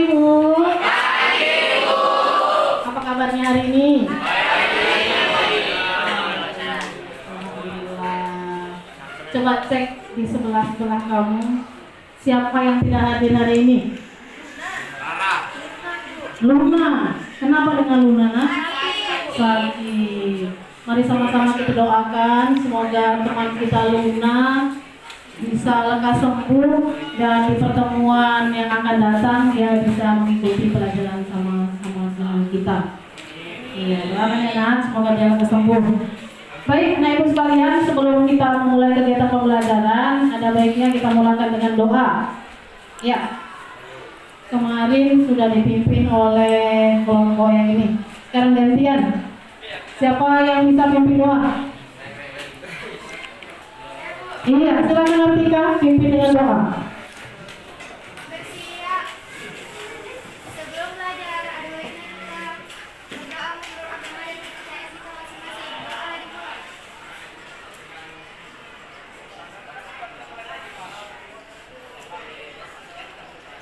Ibu. Apa kabarnya hari ini? Alhamdulillah. Coba cek di sebelah-sebelah kamu. Siapa yang tidak hadir hari ini? Luna. Kenapa dengan Luna? Sakit. Mari sama-sama kita doakan semoga teman kita Luna bisa lekas sembuh dan di pertemuan yang akan datang dia bisa mengikuti pelajaran sama-sama dengan kita. Iya, doakan ya nak, semoga dia lekas sembuh. Baik, Anak Ibu sekalian, sebelum kita memulai kegiatan pembelajaran, ada baiknya kita mulakan dengan doa. Ya, kemarin sudah dipimpin oleh kelompok yang ini. Sekarang gantian. Siapa yang bisa pimpin doa? Iya, silakan Artika pimpin dengan doa. Bersiap. Sebelum belajar, ada baiknya kita berdoa menurut agama dan kepercayaan kita masing-masing. Doa dimulai.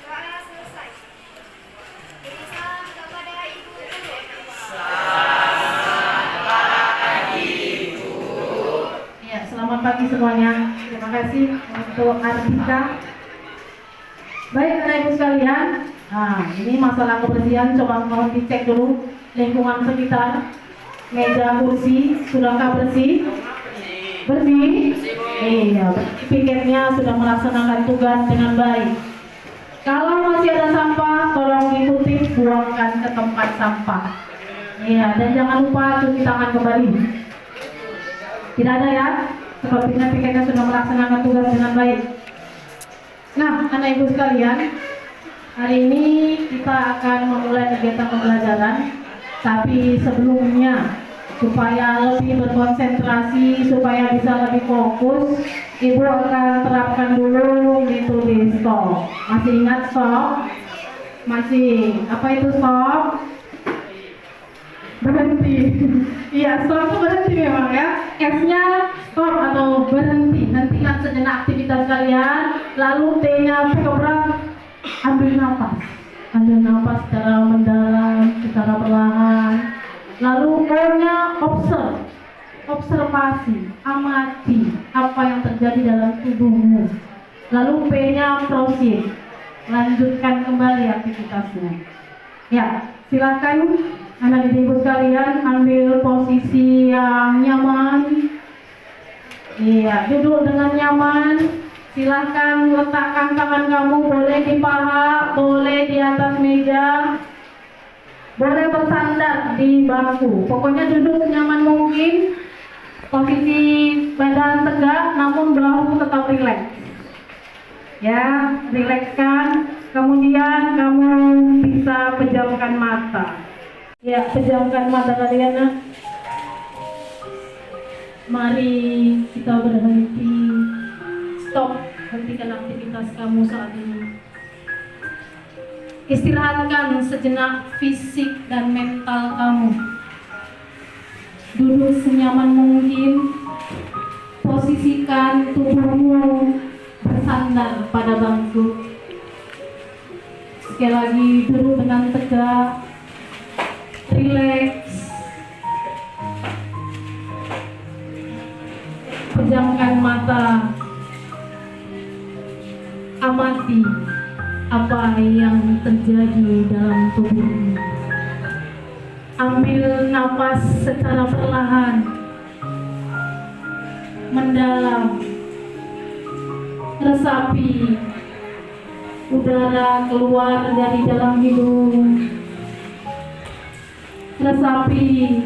Doa selesai. Beri salam kepada Ibu Guru. Ya, selamat pagi semuanya. Terima kasih untuk Artika. Baik, Anak Ibu sekalian. Nah, ini masalah kebersihan. Coba mohon dicek dulu lingkungan sekitar. Meja, kursi, sudahkah bersih? Bersih? Iya, piketnya sudah melaksanakan tugas dengan baik. Kalau masih ada sampah, tolong dikutip, buangkan ke tempat sampah. Iya, dan jangan lupa cuci tangan kembali. Tidak ada ya? Sepertinya piketnya sudah melaksanakan tugas dengan baik. Nah, Anak Ibu sekalian, hari ini kita akan memulai kegiatan pembelajaran. Tapi sebelumnya, supaya lebih berkonsentrasi, supaya bisa lebih fokus, Ibu akan terapkan dulu metode stop. Masih ingat stop? Masih. Apa itu stop? Berhenti. Iya, stop itu berhenti memang ya. S-nya stop atau berhenti. Hentikan sejenak aktivitas kalian. Lalu T-nya pegang, ambil nafas. Ambil nafas secara mendalam, secara perlahan. Lalu O-nya observe. Observasi, amati apa yang terjadi dalam tubuhmu. Lalu P-nya proceed. Lanjutkan kembali aktivitasnya. Ya, silakan anak ibu sekalian ambil posisi yang nyaman. Iya, duduk dengan nyaman. Silahkan letakkan tangan kamu boleh di paha, boleh di atas meja, boleh bersandar di bangku. Pokoknya duduk nyaman mungkin. Posisi badan tegak, namun bahu tetap rileks. Ya, rilekskan. Kemudian kamu bisa pejamkan mata. Ya, pejamkan mata kalian. Nah. Mari kita berhenti. Stop, hentikan aktivitas kamu saat ini. Istirahatkan sejenak fisik dan mental kamu. Duduk senyaman mungkin. Posisikan tubuhmu bersandar pada bangku. Sekali lagi duduk dengan tegak, rileks. Pejamkan mata. Amati apa yang terjadi dalam tubuhmu. Ambil nafas secara perlahan, mendalam. Resapi udara keluar dari dalam hidung. Resapi,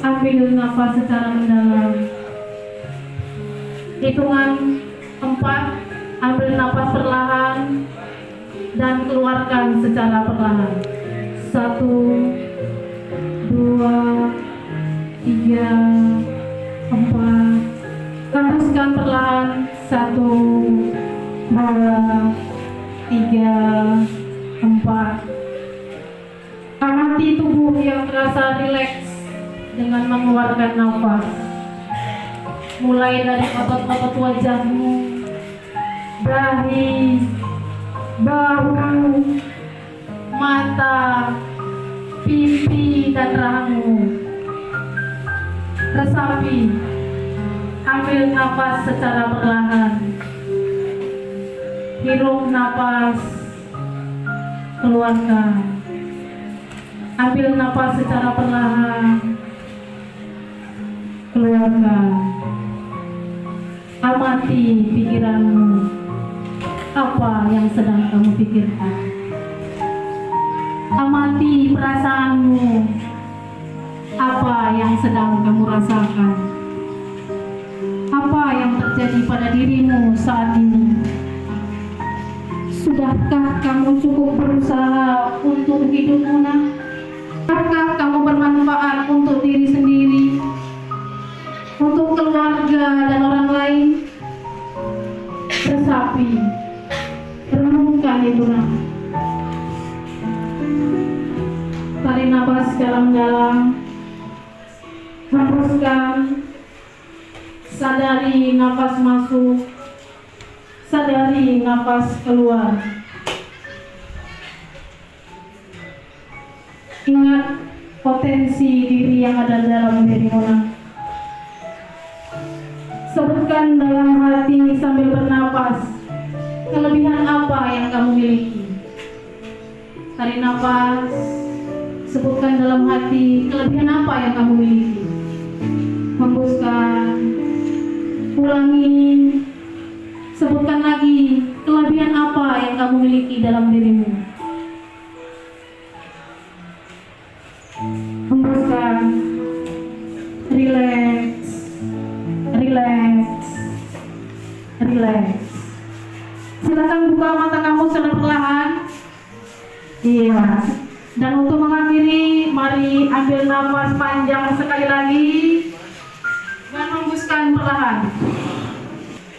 ambil nafas secara mendalam. Hitungan 4, ambil nafas perlahan dan keluarkan secara perlahan. 1, 2, 3, 4. Hembuskan perlahan. 1, 2, 3, 4. Amati tubuh yang terasa rileks dengan mengeluarkan nafas. Mulai dari otot-otot wajahmu, dahi, bahu, mata, pipi, dan rahangmu. Resapi, ambil nafas secara perlahan. Hirup nafas, keluarkan. Ambil nafas secara perlahan, keluarkan. Amati pikiranmu. Apa yang sedang kamu pikirkan? Amati perasaanmu. Apa yang sedang kamu rasakan? Apa yang terjadi pada dirimu saat ini? Sudahkah kamu cukup berusaha untuk hidupmu, nak? Apakah kamu bermanfaat untuk diri sendiri, untuk keluarga dan orang lain? Resapi, renungkan itu, nak. Tarik nafas dalam-dalam, hembuskan, sadari nafas masuk, sadari nafas keluar. Ingat potensi diri yang ada dalam dirimu, nak. Sebutkan dalam hati sambil bernapas, kelebihan apa yang kamu miliki. Tarik nafas, sebutkan dalam hati kelebihan apa yang kamu miliki. Hembuskan, ulangi, sebutkan lagi kelebihan apa yang kamu miliki dalam dirimu. Hembuskan, relax, relax, relax. Silakan buka mata kamu secara perlahan. Iya. Dan untuk mengakhiri, mari ambil nafas panjang sekali lagi dan hembuskan perlahan.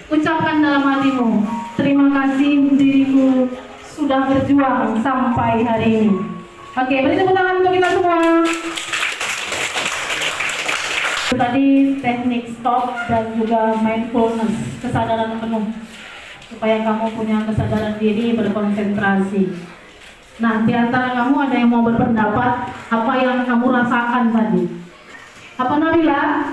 Ucapkan dalam hatimu, terima kasih diriku sudah berjuang sampai hari ini. Oke, beri tepuk tangan untuk kita semua. Itu tadi teknik stop dan juga mindfulness, kesadaran penuh, supaya kamu punya kesadaran diri, berkonsentrasi. Nah, di antara kamu ada yang mau berpendapat apa yang kamu rasakan tadi? Apa, Nabila?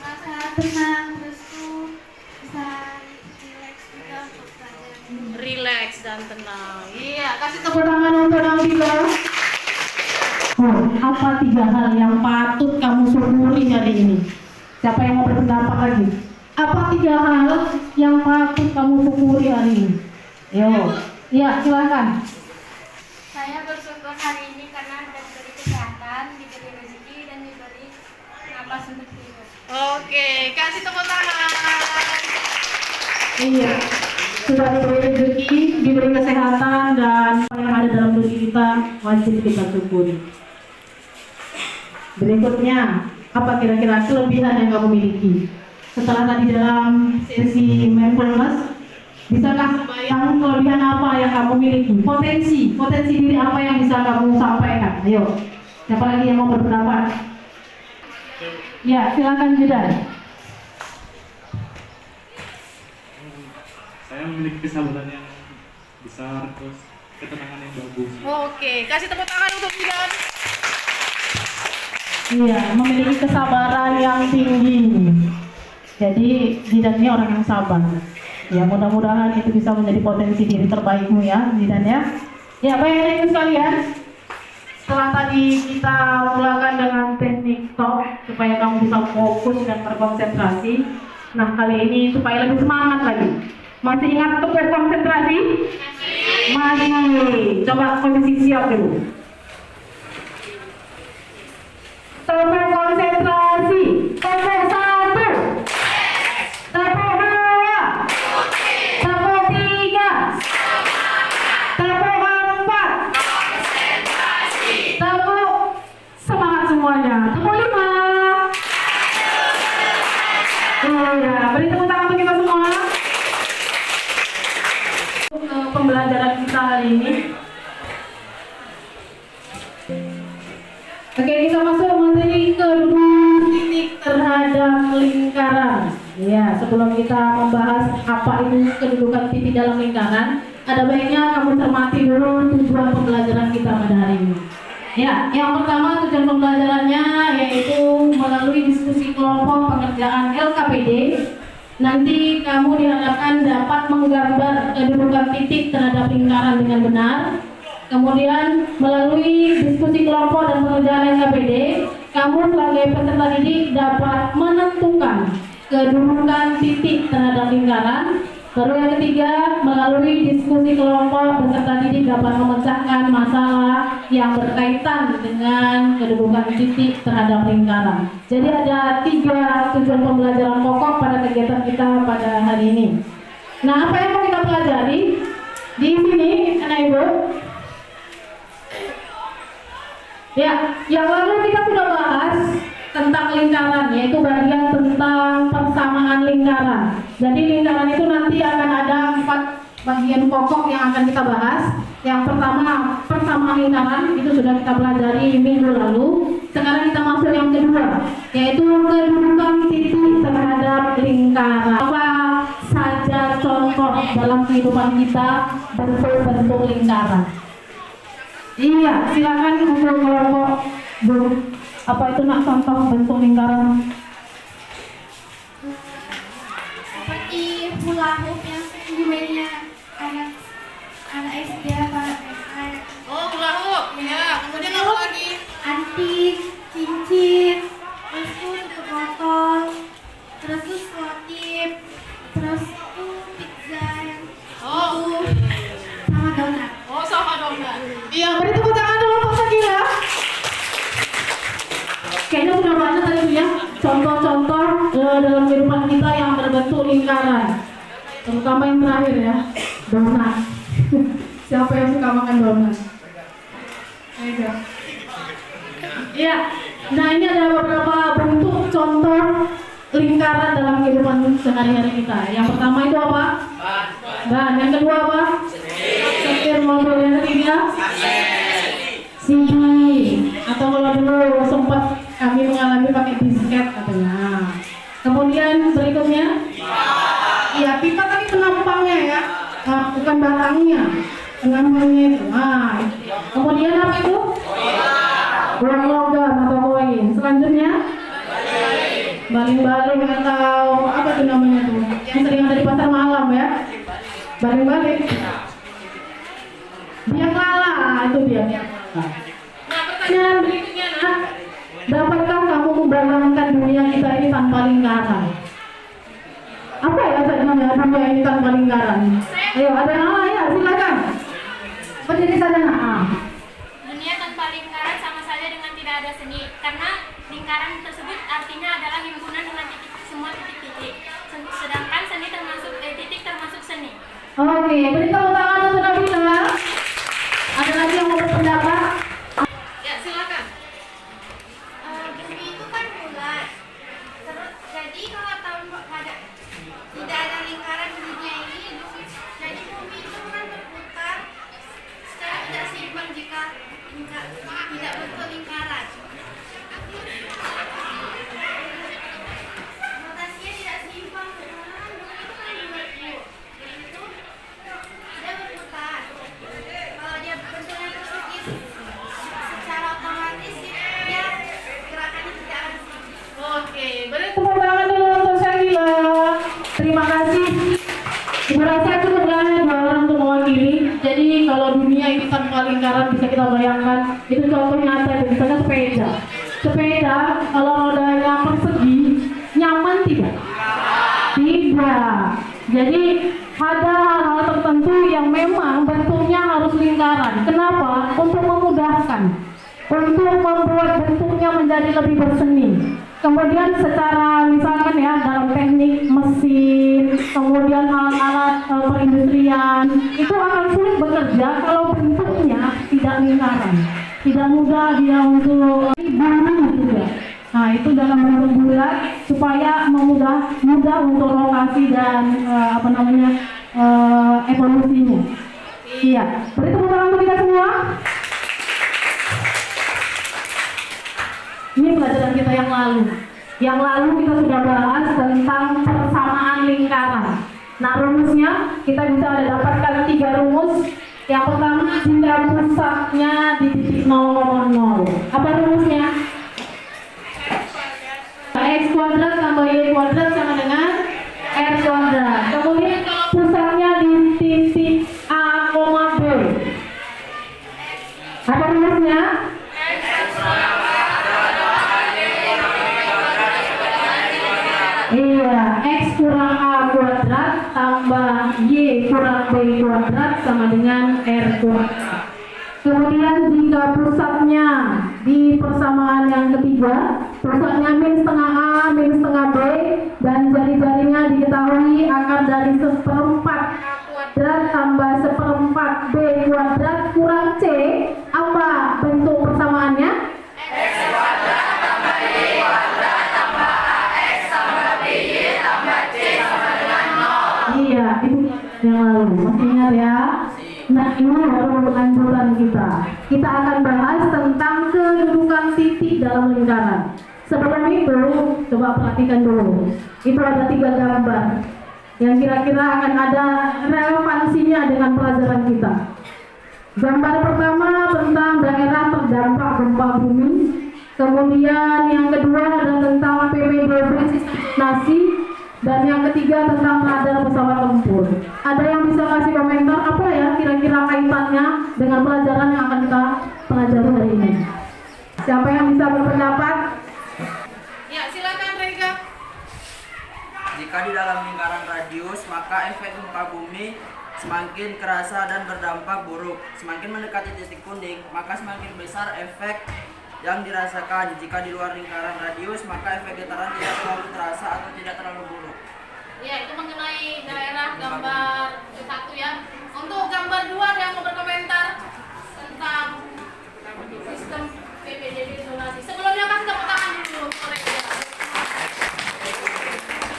Merasa tenang, terus tuh bisa relax juga untuk belajar. Relax dan tenang. Iya, kasih tepuk tangan untuk Nabila. Oh, apa 3 hal yang patut kamu syukuri hari ini? Siapa yang mau berpendapat lagi? Apa 3 hal yang patut kamu syukuri hari ini? Yo. Iya, silakan. Saya bersyukur hari ini karena diberi kesehatan, diberi rezeki, dan diberi napas untuk hidup. Oke, kasih tepuk tangan. Iya, sudah diberi rezeki, diberi kesehatan, dan apa yang ada dalam diri kita wajib kita syukuri. Berikutnya, apa kira-kira kelebihan yang kamu miliki? Setelah tadi dalam sesi mindfulness, bisakah membayang kelebihan apa yang kamu miliki? Potensi diri apa yang bisa kamu sampaikan? Ayo, siapa lagi yang mau berpendapat? Ya, silakan Judan. Saya memiliki kesabaran yang besar, terus ketenangan yang bagus. Oke, kasih tepuk tangan untuk Judan. Iya, memiliki kesabaran yang tinggi. Jadi Zidan ini orang yang sabar. Ya, mudah-mudahan itu bisa menjadi potensi diri terbaikmu ya, Zidan ya. Ya, baik sekalian. Setelah tadi kita mulakan dengan teknik stop supaya kamu bisa fokus dan berkonsentrasi. Nah, kali ini supaya lebih semangat lagi. Masih ingat untuk berkonsentrasi? Masih. Coba posisi siap dulu. Tempo konsentrasi. Tempo 1. Tempo 2. Tempo 3. Tempo 4. Tempo semangat semuanya. Tempo 5. Ya, beri tepuk tangan untuk kita semua. Untuk pembelajaran kita hari ini. Oke, kita masuk materi kedua, titik terhadap lingkaran. Ya, sebelum kita membahas apa itu kedudukan titik dalam lingkaran, ada baiknya kamu cermati dulu tujuan pembelajaran kita pada hari ini. Ya, yang pertama tujuan pembelajarannya yaitu melalui diskusi kelompok pengerjaan LKPD. Nanti kamu diharapkan dapat menggambar kedudukan titik terhadap lingkaran dengan benar. Kemudian melalui diskusi kelompok dan pengerjaan LKPD, kamu sebagai peserta didik dapat menentukan kedudukan titik terhadap lingkaran. Baru yang ketiga, melalui diskusi kelompok, peserta didik dapat memecahkan masalah yang berkaitan dengan kedudukan titik terhadap lingkaran. Jadi ada 3 tujuan pembelajaran pokok pada kegiatan kita pada hari ini. Nah, apa yang mau kita pelajari? Di sini, anak ibu. Ya, yang lalu kita sudah bahas tentang lingkaran, yaitu bagian tentang persamaan lingkaran. Jadi lingkaran itu nanti akan ada 4 bagian pokok yang akan kita bahas. Yang pertama, persamaan lingkaran, itu sudah kita pelajari minggu lalu. Sekarang kita masuk yang kedua, yaitu kedudukan titik terhadap lingkaran. Apa saja contoh dalam kehidupan kita bentuk-bentuk lingkaran? Iya, silakan untuk kelompok Bu. Apa itu nak contoh bentuk lingkaran? Seperti hula hoop yang dimainnya anak SD apa Oh, hula hoop. Ya, kemudian apa lagi? antik, cincin, terus tuh tutup botol, terus tuh selotip, terus tuh pizza yang Oh, sama donat. oh sama donat. Iya, beri tepuk tangan dulu Pak Sakila. Kayaknya sudah banyak tadi ya contoh-contoh dalam kehidupan kita yang berbentuk lingkaran. Terutama yang terakhir ya, donat. Siapa yang suka makan donat? Ayo. Iya. Nah, ini ada beberapa bentuk contoh lingkaran dalam kehidupan sehari-hari kita. Yang pertama itu apa? Ban. Yang kedua apa? Setir mobil. Yang ketiga? CD. Atau kalau dulu sempat kami mengalami pakai disket katanya. Kemudian berikutnya, iya pipa tapi penampangnya ya, bukan batangnya, penampangnya itu. Nah, kemudian apa itu? Uang logam atau koin. Selanjutnya, baling-baling atau apa itu namanya tuh? Yang sering ada di pasar malam ya, baling-baling. Biang lala itu dia. Nah, pertanyaan berikutnya, nak, dapatkah kamu membayangkan dunia kita ini tanpa lingkaran? Apa ya jadinya dunia ini tanpa lingkaran? Ayo, ada yang ya, silakan. Berdiri saja, nak. Dunia tanpa lingkaran sama saja dengan tidak ada seni, karena lingkaran tersebut artinya adalah himpunan dengan semua titik-titik. Sedangkan seni termasuk titik termasuk seni. Oke, beri tepuk tangan untuk Nabila. Ada lagi yang mau berpendapat? Ya, silakan. Bumi itu kan bulat. Terus jadi kalau tahun pada tidak ada lingkaran di dunia ini, jadi bumi itu kan berputar secara tidak seimbang jika tidak bentuk lingkaran. Rotasinya tidak seimbang karena bumi itu kan bulat, Bu. Jadi itu dia berputar. Kalau dia bentuknya persegi, secara otomatis dia gerakannya tidak harus. Oke, beri tepuk tangan dulu untuk Syakila. Terima kasih. Ibu rasa cukup kan dua orang untuk mewakili. Jadi kalau dunia ini tanpa lingkaran bisa kita bayangkan. Itu contoh nyata, misalnya sepeda. Sepeda kalau rodanya persegi, nyaman tidak? Tidak. Jadi ada hal-hal tertentu yang memang bentuknya harus lingkaran. Kenapa? Untuk memudahkan, untuk membuat bentuknya menjadi lebih berseni. Kemudian secara misalkan ya dalam teknik mesin, kemudian alat-alat perindustrian itu akan sulit bekerja kalau bentuknya tidak lingkaran. Tidak mudah dia untuk bulu juga. Nah, itu dalam bentuk bulat supaya mudah untuk lokasi dan evolusinya. Iya, beri tepuk tangan untuk kita semua. Ini pelajaran kita yang lalu. Yang lalu kita sudah bahas tentang persamaan lingkaran. Nah, rumusnya kita bisa ada dapatkan 3 rumus. Yang pertama, jika pusatnya di titik 0,0. Apa rumusnya? X kuadrat tambah Y kuadrat sama dengan R kuadrat. Kemudian kalau pusatnya di titik A, B. Apa rumusnya? Iya, X kurang A kuadrat tambah Y kurang B kuadrat sama dengan R kuadrat. Kemudian jika pusatnya di persamaan yang ketiga, pusatnya min setengah A, min setengah B, dan jari-jarinya diketahui akar dari 1/4 A kuadrat tambah 1/4 B kuadrat kurang C, apa bentuk persamaannya? X kuadrat tambah Y kuadrat tambah AX tambah BY tambah C sama dengan 0. Iya, itu yang lalu. Masih ingat ya? Nah, ini baru lanjutan kita. Kita akan bahas tentang kedudukan titik dalam lingkaran. Sebelum itu, coba perhatikan dulu. Itu ada 3 gambar yang kira-kira akan ada relevansinya dengan pelajaran kita. Gambar pertama tentang daerah terdampak gempa bumi. Kemudian yang kedua adalah tentang PPDB sistem zonasi. Dan yang ketiga tentang radar pesawat tempur. Ada yang bisa kasih komentar apa ya kira-kira kaitannya dengan pelajaran yang akan kita pelajari hari ini? Siapa yang bisa berpendapat? Ya, silakan Rega. Jika di dalam lingkaran radius, maka efek gempa bumi semakin kerasa dan berdampak buruk. Semakin mendekati titik kuning, maka semakin besar efek yang dirasakan. Jika di luar lingkaran radius, maka efek getaran tidak terlalu terasa atau tidak terlalu buruk. Ya, itu mengenai daerah gambar 1 ya. Untuk gambar 2 ada yang mau berkomentar tentang sistem PPDB zonasi. Sebelumnya kasih tepuk tangan dulu.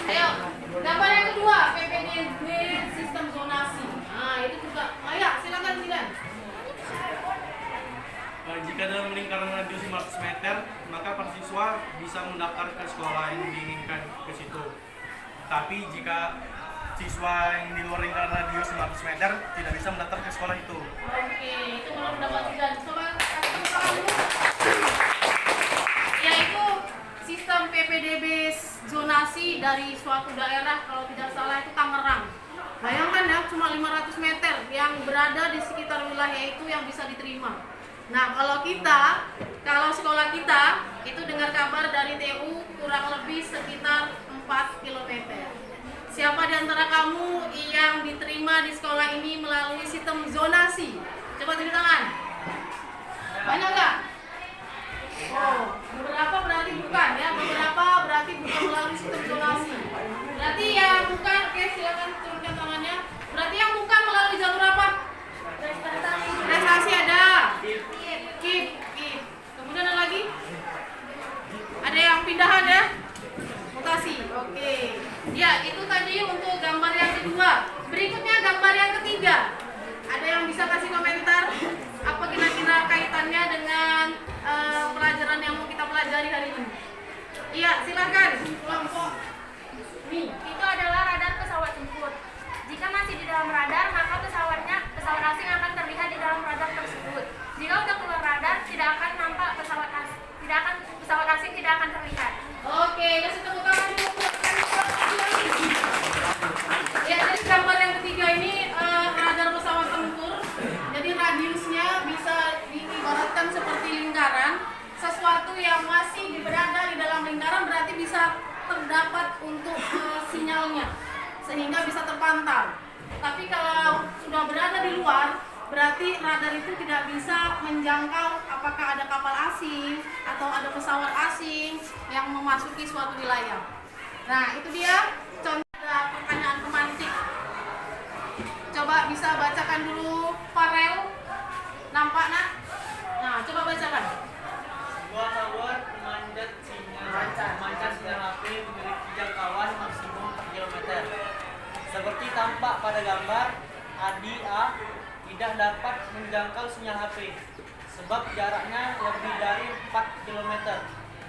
Ayo, gambar yang kedua PPDB sistem zonasi. Nah, itu juga. Ayo, silakan Zidan. Jika dalam lingkaran radius 500 meter, maka para siswa bisa mendaftar ke sekolah yang diinginkan ke situ. Tapi jika siswa yang di luar lingkaran radius 500 meter tidak bisa mendaftar ke sekolah itu. Oke, itu belum dapat Zidan. Coba kasih tepuk tangan dulu. Yaitu sistem PPDB zonasi dari suatu daerah, kalau tidak salah itu Tangerang. Bayangkan ya, cuma 500 meter yang berada di sekitar wilayah itu yang bisa diterima. Nah, kalau sekolah kita itu dengar kabar dari TU kurang lebih sekitar 4 km. Siapa di antara kamu yang diterima di sekolah ini melalui sistem zonasi? Coba tunjuk tangan. Banyak nggak? Oh, beberapa berarti bukan ya, beberapa berarti bukan melalui sistem zonasi. Berarti yang bukan, oke silakan turunkan tangannya. Berarti yang bukan melalui jalur apa? Prestasi ada. KIP. Kemudian ada lagi? Ada yang pindahan ya? Mutasi. Oke. Ya, itu tadi untuk gambar yang kedua. Berikutnya gambar yang ketiga. Ada yang bisa kasih komentar apa kira-kira kaitannya dengan pelajaran yang mau kita pelajari hari ini? Iya, silakan. Kelompok ini. Itu adalah radar pesawat tempur. Jika masih di dalam radar, maka pesawat asing akan terlihat di dalam radar tersebut. Jika udah keluar radar, tidak akan nampak pesawat asing tidak akan terlihat. Oke, kasih tepuk tangan dulu. Ya, jadi gambar yang ketiga ini radar pesawat tempur. Jadi radiusnya bisa diibaratkan seperti lingkaran. Sesuatu yang masih berada di dalam lingkaran berarti bisa terdapat untuk sinyalnya, sehingga bisa terpantau. Tapi kalau sudah berada di luar, berarti radar itu tidak bisa menjangkau apakah ada kapal asing atau ada pesawat asing yang memasuki suatu wilayah. Nah, itu dia contoh pertanyaan pemantik. Coba bisa bacakan dulu Farel. Nampak nak? Nah, coba bacakan. Sebuah tower pemancar sinyal HP memiliki jangkauan maksimum 4 km. Seperti tampak pada gambar, Adi A tidak dapat menjangkau sinyal HP sebab jaraknya lebih dari 4 km.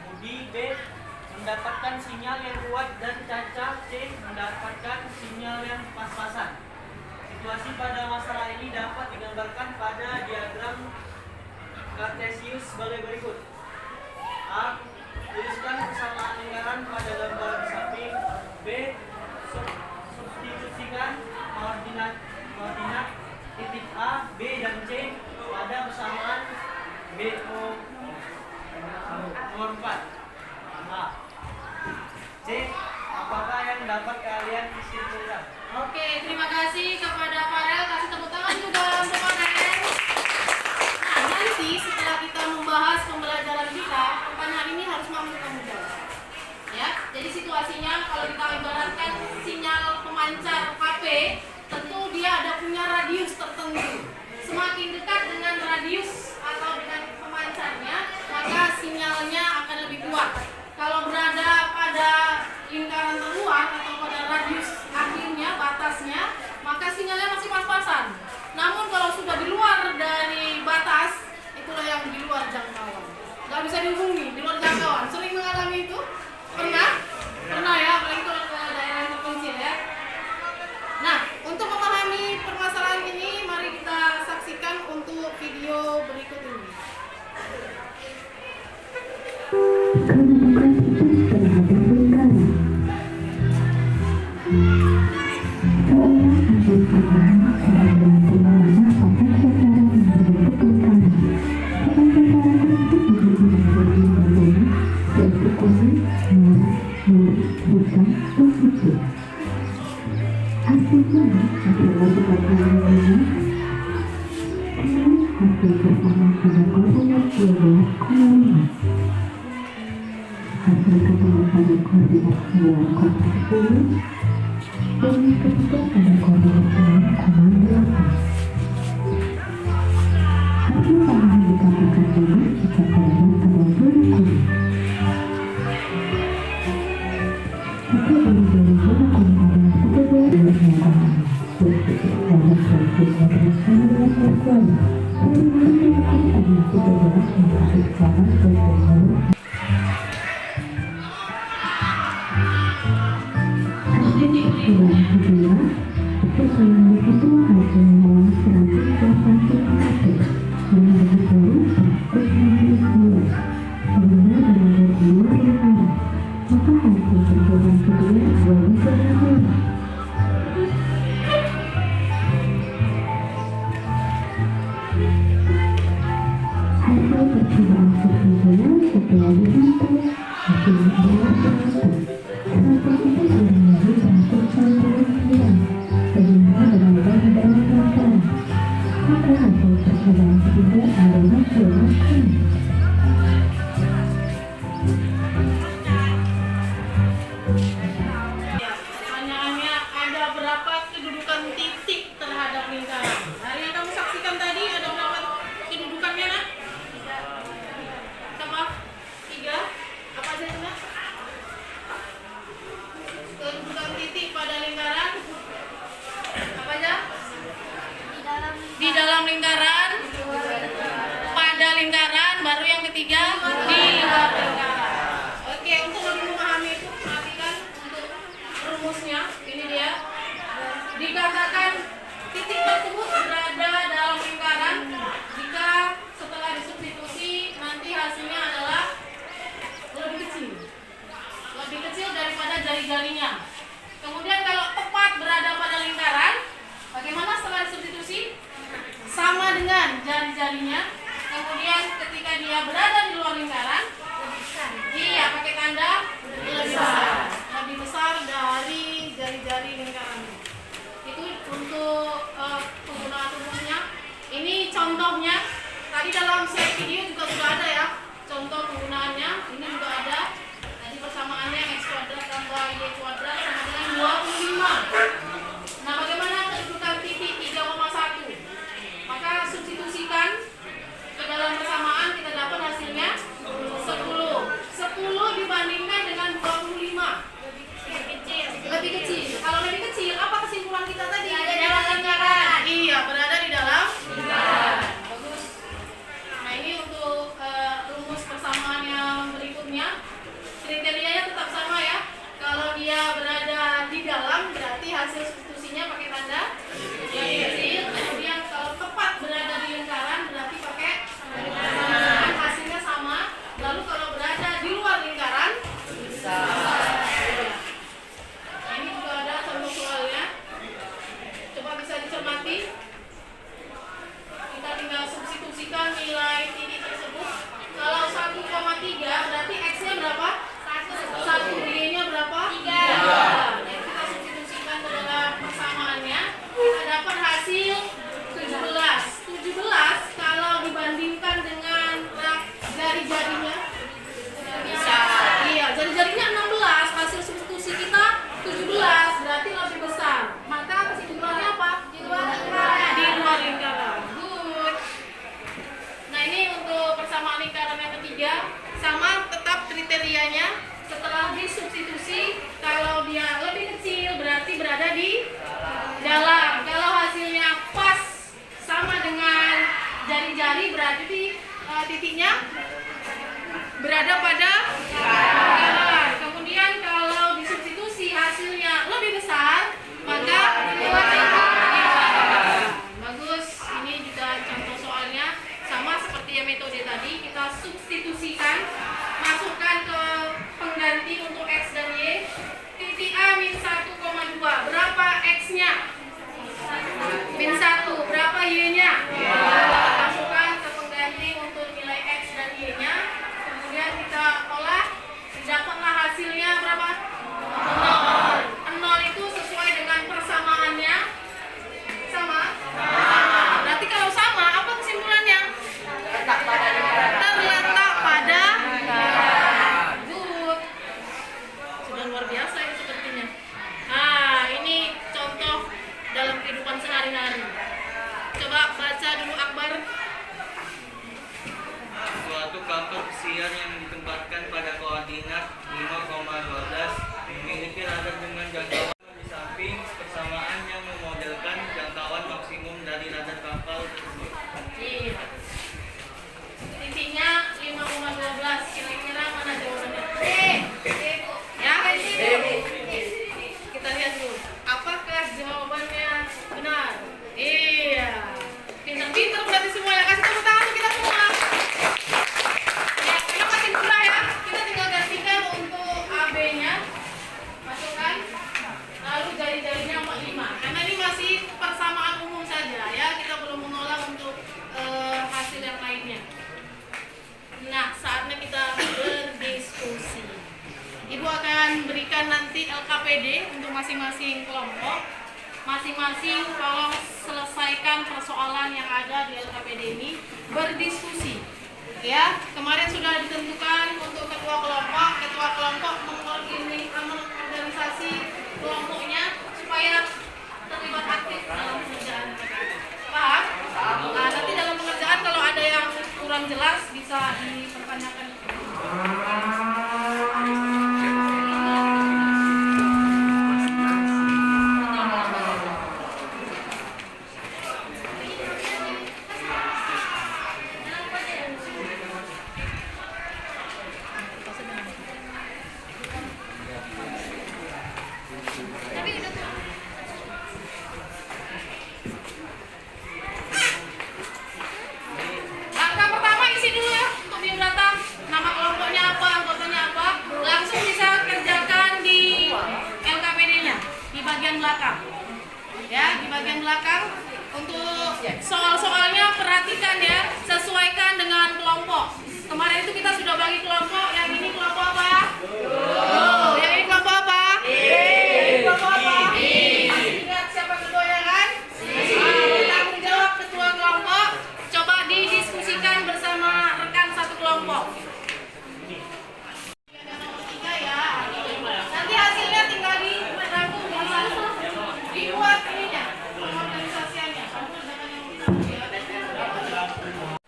Budi B mendapatkan sinyal yang kuat dan Caca C mendapatkan sinyal yang pas Solusi pada masalah ini dapat digambarkan pada diagram Kartesius sebagai berikut. A. Tuliskan persamaan lingkaran pada gambar di samping. B. Substitusikan koordinat titik A, B, dan C pada persamaan BO nomor 4. A. C. Apakah yang dapat kalian simpulkan? Oke, terima kasih kepada Farel. Kasih tepuk tangan juga untuk Farel. Nah, nanti setelah kita membahas pembelajaran kita, pertanyaan ini harus mampu kamu jawab. Ya, jadi situasinya kalau kita ibaratkan sinyal pemancar HP, tentu dia ada punya radius tertentu. Semakin dekat dengan radius atau dengan pemancarnya, maka sinyalnya akan lebih kuat. Kalau berada pada lingkaran terluar atau pada radius akhirnya, batasnya, maka sinyalnya masih pas-pasan. Namun kalau sudah di luar dari batas, itulah yang di luar jangkauan. Nggak bisa dihubungi, di luar jangkauan. Sering mengalami itu? Pernah? Pernah ya, apalagi kalau ke daerah yang terpencil ya. Nah, untuk memahami permasalahan ini, mari kita saksikan untuk video berikut ini. Kedudukan titik terhadap lingkaran. Seorang ahli perubahan sedang berlatih menggunakan secara membentuk lingkaran. Dengan secara bentuk dibagi menjadi 5, yaitu kuning, merah, biru, hitam, dan putih. Hasil ini adalah dibagi 5. Ini hasil pertama pada koordinat 12,5. Hasil kedua pada koordinat 9,10 dan yang ketiga pada koordinat 6,8. Hasil tambahan dikatakan dulu jika koordinat pada zona kuning. Jika dari zona kuning adalah 13 dan dalam selanjutnya bersama dengan berkuali. Dari zona kuning adalah 13 yang masuk sama dan bulan kedua, persoalan kedua adalah 112 cm yang berjauh 116. Kemudian berada di luar lingkaran, maka hasil percobaan kedua adalah berjauh. Hasil percobaan kedua setelah dihitung hasilnya adalah 100. Sehingga berada di dalam lingkaran, maka hasil percobaan ketiga adalah 12. Pertanyaannya, ada berapa kedudukan titik terhadap lingkaran? Dari yang kamu saksikan tadi, ada berapa kedudukannya, nak? Sama? 3? Apa aja itu, nak? Kedudukan titik pada lingkaran apa aja? Di dalam lingkaran, pada lingkaran, baru yang ketiga di luar lingkaran. Oke, untuk lebih memahami itu, perhatikan untuk rumusnya. Ini dia. Dikatakan titik tersebut berada dalam lingkaran jika setelah disubstitusi nanti hasilnya adalah lebih kecil daripada jari-jarinya. Kemudian kalau tepat berada pada lingkaran, bagaimana setelah disubstitusi? Sama dengan jari-jarinya. Kemudian ketika dia berada di luar lingkaran, lebih besar. Iya, pakai tanda lebih besar dari jari-jari lingkaran. Itu untuk penggunaan umumnya. Ini contohnya. Tadi dalam slide video juga sudah ada ya, contoh penggunaannya. Ini juga ada. Persamaannya X kuadrat tambah Y kuadrat sama dengan 25. Nah, bagaimana kedudukan titik 3,1? Maka substitusikan ke dalam persamaan, kita dapat hasilnya 10. 10 dibandingkan dengan 25. Lebih kecil. Kalau lebih kecil, apa kesimpulan kita tadi? Ada di dalam lingkaran. Iya, berada di dalam lingkaran. Bagus. Nah, ini untuk rumus persamaan yang berikutnya. Kriterianya tetap sama ya. Kalau dia berada di dalam, berarti hasil substitusinya pakai tanda ya. lebih kecil. Kemudian kalau tepat berada di lingkaran berarti pakai lingkaran, hasilnya sama. Lalu kalau berada di luar lingkaran bisa. Nah, ini juga ada contoh soalnya. Coba bisa dicermati. Kita tinggal substitusikan nilai titik tersebut. Kalau 1,3 berarti X-nya berapa? 1, Y-nya berapa? 3. Jadi kita substitusikan ke dalam persamaannya. Kita dapat hasil 17. 17 kalau dibandingkan dengan jari-jarinya bisa. Iya, jari-jarinya 16. Hasil substitusi kita 17 berarti lebih besar. Maka kesimpulannya apa? Di luar lingkaran. Good. Nah, ini untuk persamaan lingkaran yang ketiga. Sama tetap kriterianya. Setelah disubstitusi, kalau dia lebih kecil berarti berada di dalam. Kalau hasilnya pas sama dengan jari-jari berarti titiknya berada pada lingkaran. Kemudian kalau disubstitusi hasilnya lebih besar, maka di luar lingkaran. Bagus. Ini juga contoh soalnya sama seperti yang metode tadi, kita substitusikan, masukkan ke pengganti untuk X dan Y. Titik A min 1,2. Berapa X-nya? Min 1. Berapa Y-nya? Masukkan ke pengganti untuk nilai X dan Y-nya. Kemudian kita olah, dapatlah hasilnya berapa? 0. 0 itu sesuai dengan persamaannya. Sama? Berarti kalau sama, apa kesimpulannya? Terletak pada good. Sudah luar biasa ini sepertinya. Nah, ini contoh dalam kehidupan sehari-hari. Coba baca dulu Akbar. Suatu kelompok pesiar yang ditempatkan pada koordinat 5,12 memiliki radar dengan jangkauan di samping persamaan yang memodelkan jangkauan maksimum dari radar kapal tersebut. Iya. Titiknya 5,12. Kira-kira mana jawabannya? Ya, kita lihat dulu. Apakah jawabannya benar? Iya. Pintar-pintar berarti semua ya. Kasih tepuk tangan untuk kita semua. Ya, kita masih mudah ya. Kita tinggal gantikan untuk AB-nya. Masukkan. Lalu jari-jarinya 45. Karena ini masih persamaan umum saja ya. Kita belum mengolah untuk hasil yang lainnya. Nah, saatnya kita berdiskusi. Ibu akan berikan nanti LKPD untuk masing-masing kelompok. Masing-masing tolong selesaikan persoalan yang ada di LKPD ini, berdiskusi. Ya, kemarin sudah ditentukan untuk ketua kelompok mengorganisasi kelompoknya supaya terlibat aktif dalam pengerjaan. Paham? Nah, nanti dalam pengerjaan kalau ada yang kurang jelas bisa dipertanyakan. Langkah pertama isi dulu ya untuk biodata. Nama kelompoknya apa, anggotanya apa. Langsung bisa kerjakan di LKPD-nya di bagian belakang. Ya, di bagian belakang. Untuk soal-soalnya perhatikan ya, sesuaikan dengan kelompok. Kemarin itu kita sudah bagi kelompok. Yang ini kelompok apa? Yang ini kelompok apa? Ini kelompok apa? Masih ingat siapa ketuanya kan? Bertanggung jawab ketua kelompok. Coba didiskusikan bersama rekan satu kelompok. Nomor 3 ya. Nanti hasilnya tinggal dirangkum dibuat ininya, organisasiannya.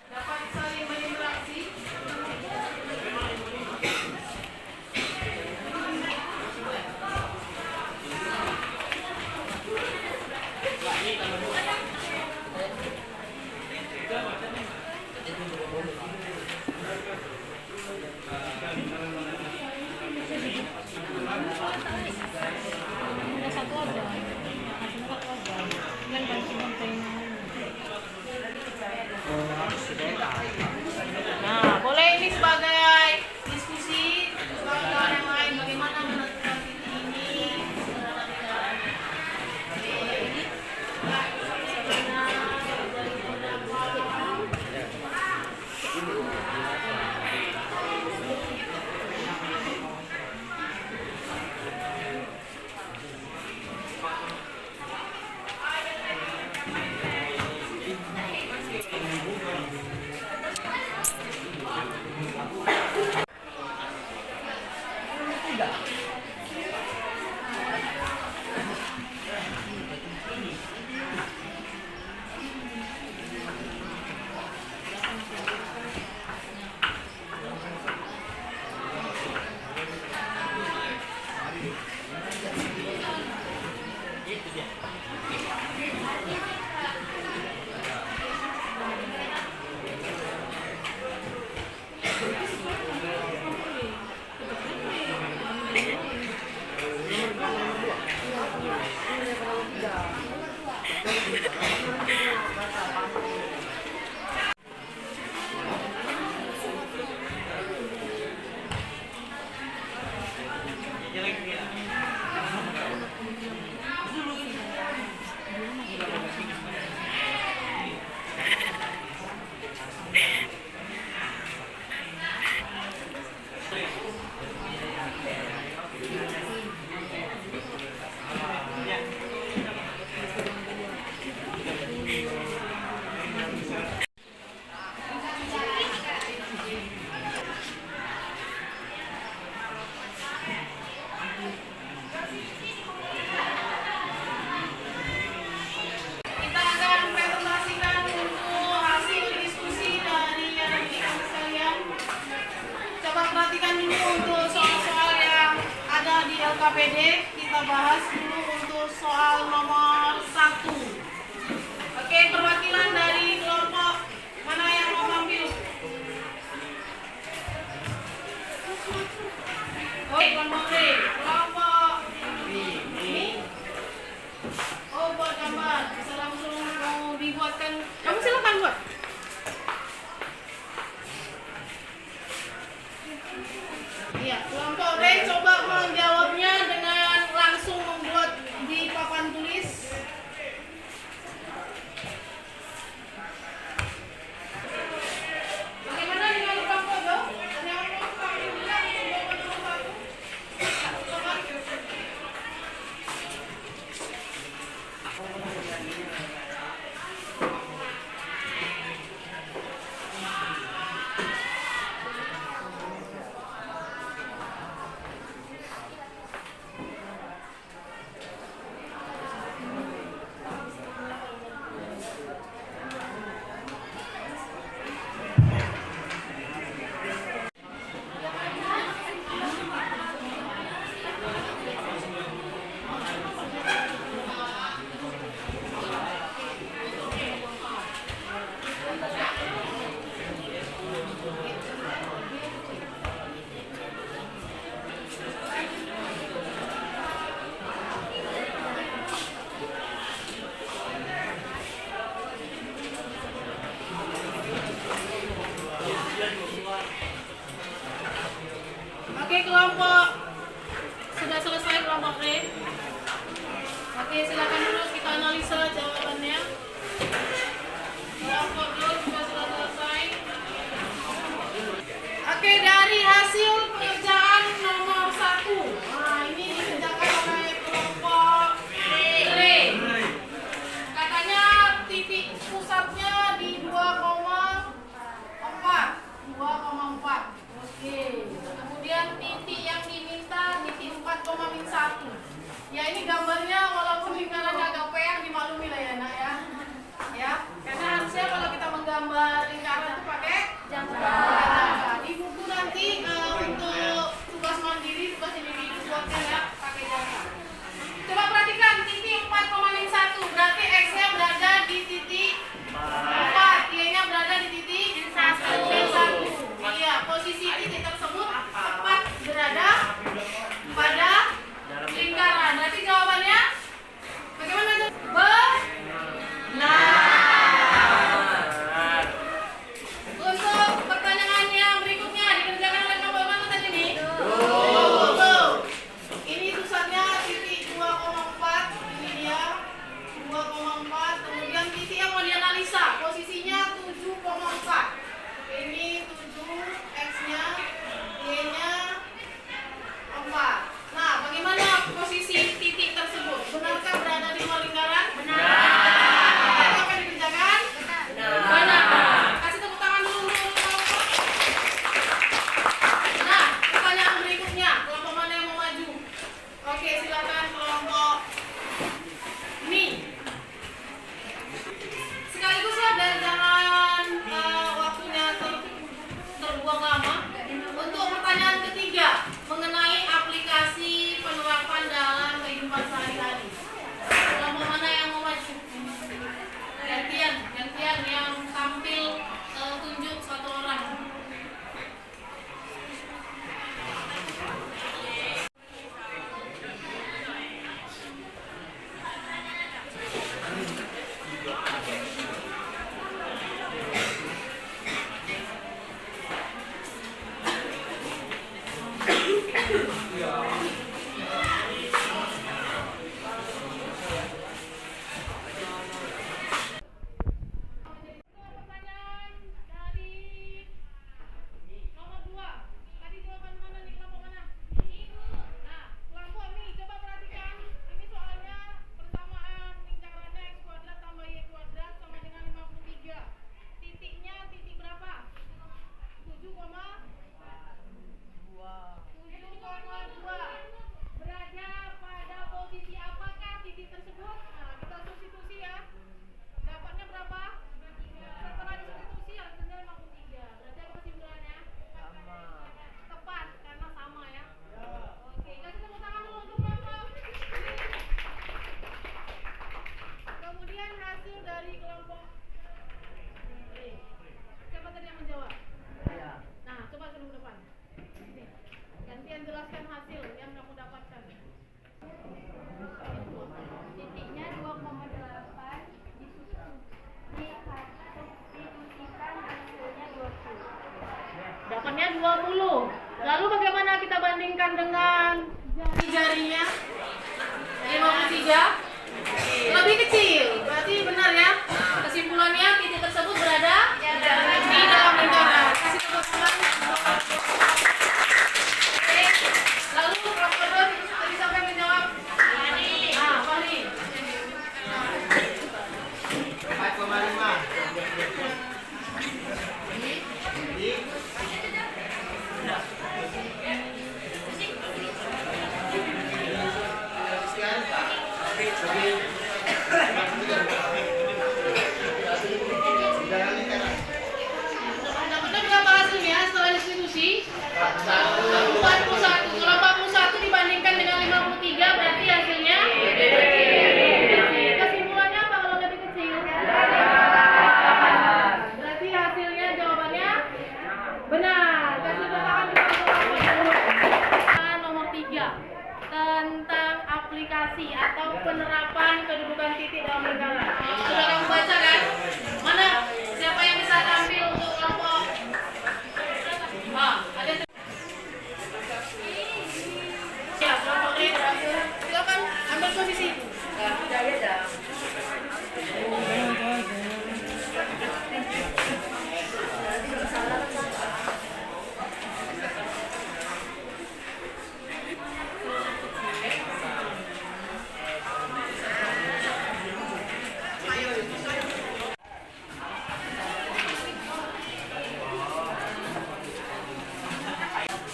Dapat saling berinteraksi. Kita akan presentasikan untuk hasil diskusi dari rekan sekalian. Coba perhatikan dulu untuk soal-soal yang ada di LKPD. Kita bahas dulu untuk soal nomor 1. Oke, perwakilan dari kelompok mana yang mau ambil? Oke, kelompok B. Kelompok ini. Oh, buat gambar. Bisa langsung mau dibuatkan. Kamu silakan buat. Iya, kelompok B coba menjawabnya dengan langsung membuat di papan tulis. Bagaimana dengan kelompok B? Ada yang mau kami bilang untuk nomor 1? Coba. Oke, kelompok sudah selesai kelompok B. Oke, silakan dulu kita analisa jawabannya. Kelompok B sudah selesai. Oke, dari hasil pengerjaan nomor 1. Nah, ini dikerjakan oleh kelompok B. Katanya titik pusatnya di 2,4. 2,4. Oke. Kemudian titik yang diminta titik 4,1. Ya, ini gambarnya walaupun lingkarannya agak peang, dimaklumi lah ya nak ya. Ya, karena harusnya kalau kita menggambar lingkaran itu pakai jangka. Di buku nanti untuk tugas mandiri, tugas individu buatkan ya pakai jangka. Coba perhatikan titik 4,1 berarti X-nya berada di titik 4, Y-nya berada di titik 1. Iya, posisi titik tersebut tepat berada pada lingkaran. Berarti jawabannya bagaimana? Benar. Untuk pertanyaan yang berikutnya dikerjakan oleh kelompok mana tadi nih? Tuh. Ini tulisannya titik 2,4. Ini dia 2,4. Kemudian titik yang mau dianalisa posisinya 7,4. Ini 7, X-nya, Y-nya 4. Nah, bagaimana posisi titik tersebut? Benarkah berada di luar lingkaran? Benar. Apa yang dikerjakan? Benar. Kasih tepuk tangan dulu untuk kelompok. Nah, pertanyaan berikutnya, kelompok mana yang mau maju? Oke, silakan kelompok ini. Sekaligus ya, dan jangan waktunya terbuang lama. Untuk pertanyaan ketiga mengenai aplikasi penerapan dalam kehidupan sehari-hari. Kelompok mana yang mau maju? Gantian yang tampil tunjuk satu orang. Lalu bagaimana kita bandingkan dengan jari-jarinya? 53 lebih kecil. Berarti benar ya. Kesimpulannya titik tersebut berada di dalam lingkaran. Kasih tepuk tangan. Oke. Lalu kelompok kedua tadi siapa yang menjawab? Fahri. 5. Dapat berapa hasilnya setelah distribusi? 41. Kalau 41 dibandingkan dengan 53 berarti hasilnya kesimpulannya apa kalau lebih kecil? Berarti hasilnya jawabannya benar. Kasih tangan di nomor 3 tentang aplikasi atau penerapan kedudukan titik dalam lingkaran. Sudah kamu baca kan? Mana? Siapa yang bisa tampil untuk kelompok? Ada. Ya, kelompok E. Silakan ambil posisi.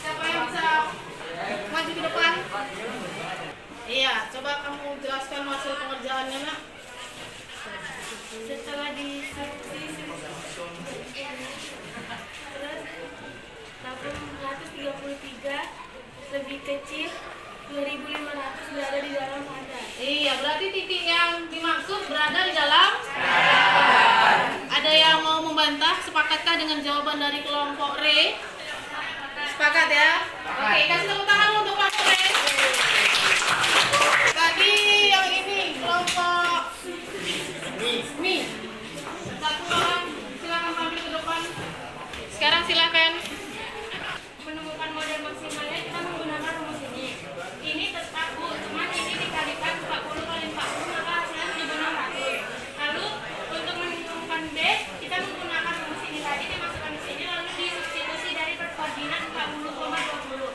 Siapa yang bisa maju ke depan? Iya, coba kamu jelaskan hasil pengerjaannya, Nak. Setelah diinstruksi tabung 133 lebih kecil 2500 berada di dalam radar. Iya, berarti titik yang dimaksud berada di dalam. Ada yang mau membantah? Sepakatkah dengan jawaban dari kelompok R? Sepakat ya? Oke, kasih tepuk tangan untuk kelompok R. Tadi yang ini kelompok Mi. Satu orang silakan tampil ke depan. Sekarang silakan. Menemukan model maksimalnya kita menggunakan rumus ini. Ini tetap Bu, cuman ini dikalikan 40 kali 40 maka hasilnya 1600. Lalu untuk menemukan B kita menggunakan rumus ini tadi dimasukkan di sini lalu disubstitusi dari koordinat 40,20.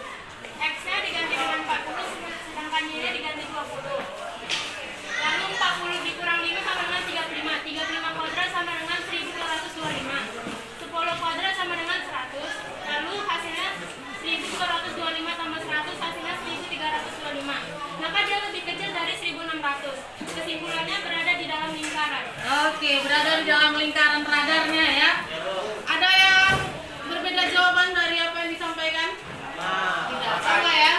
X-nya diganti dengan 40 sedangkan Y-nya diganti 20. Lalu 40 dikurang 5 sama dengan 35. 35 kuadrat sama dengan 1225. 10 kuadrat sama dengan 100. Lalu hasilnya 1225 tambah 100 hasilnya 1325. Maka dia lebih kecil dari 1600. Kesimpulannya berada di dalam lingkaran. Oke, berada di dalam lingkaran radarnya ya. Ada yang berbeda jawaban dari apa yang disampaikan? Tidak, sama ya.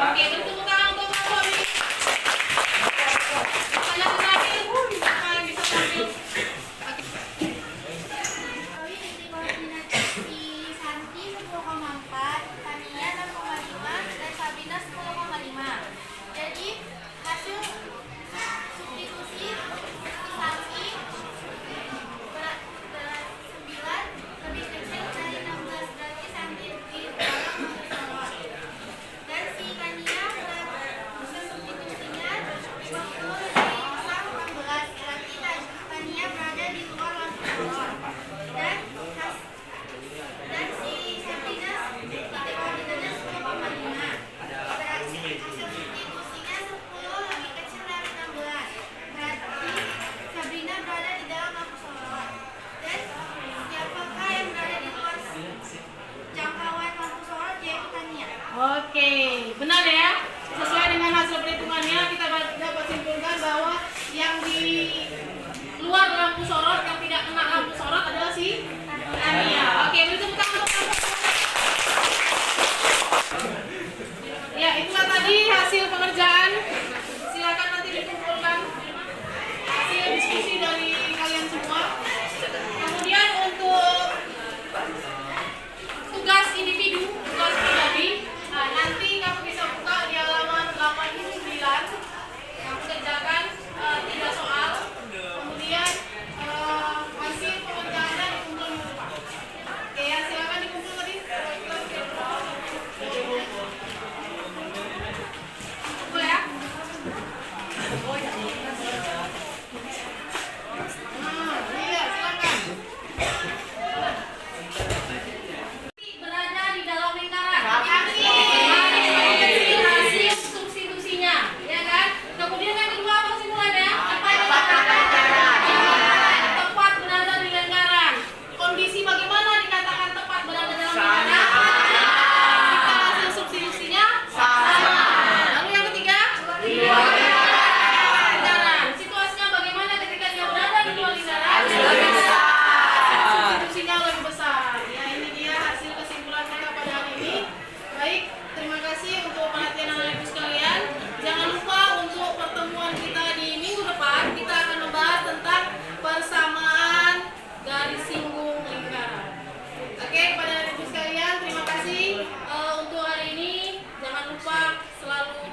Oke, bertepuk tangan untuk kelompok ini. Pertanyaan terakhir, siapa yang bisa tampil? Titik koordinat di Santi 10,4, Tania 6,5, dan Sabina 10,5. Jadi hasil substitusi Santi berarti Kemudian yang kedua apa kesimpulannya? Tepat berada di lingkaran. Kondisi bagaimana dikatakan tepat berada dalam lingkaran? Jika hasil substitusinya sama. Lalu yang ketiga? Lingkaran. Situasinya bagaimana ketika dia berada di luar lingkaran? Substitusinya lebih besar. Ya, ini dia hasil kesimpulan kita pada hari ini. Baik, terima kasih untuk perhatian anak ibu sekalian. Jangan lupa untuk pertemuan kita di minggu depan kita akan membahas tentang persamaan garis singgung lingkaran. Oke, pada anak ibu sekalian terima kasih untuk hari ini. Jangan lupa selalu